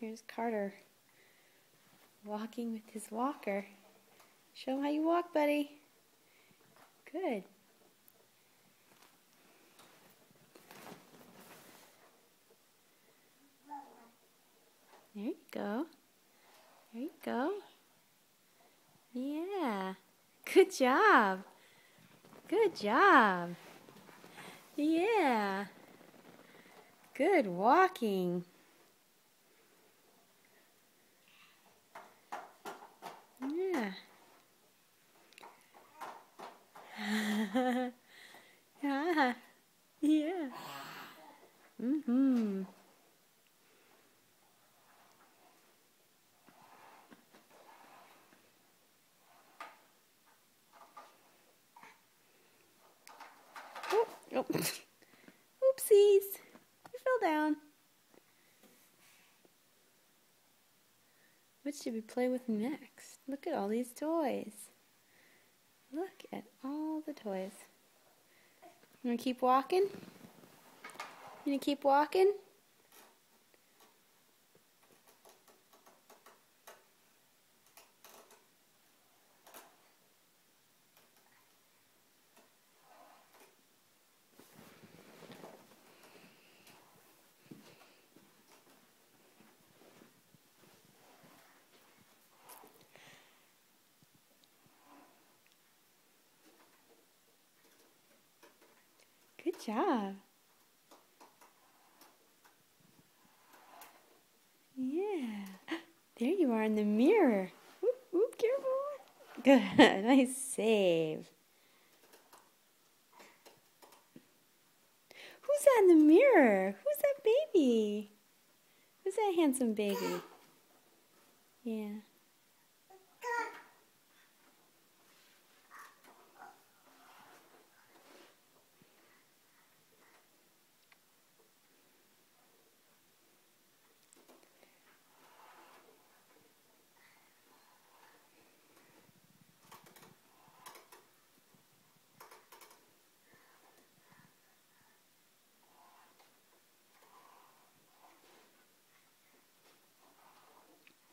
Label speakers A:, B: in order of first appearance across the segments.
A: Here's Carter walking with his walker. Show him how you walk, buddy. Good. There you go. There you go. Yeah. Good job. Good job. Yeah. Good walking. Yeah. Yeah. Yeah. Mm-hmm. Oh, oh. Oopsies. You fell down. What should we play with next? Look at all these toys. Look at all the toys. You want to keep walking? You want to keep walking? Good job. Yeah. There you are in the mirror. Whoop, whoop, careful. Good. Nice save. Who's that in the mirror? Who's that baby? Who's that handsome baby? Yeah.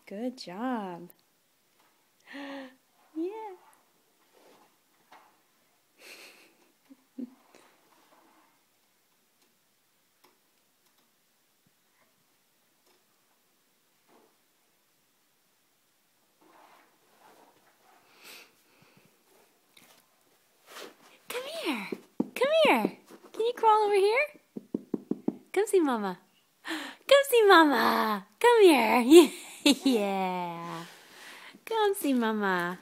A: Good job. Yeah. Come here. Come here. Can you crawl over here? Come see Mama. Come see Mama. Come here. Yeah. Come see Mama.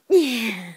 A: Yeah.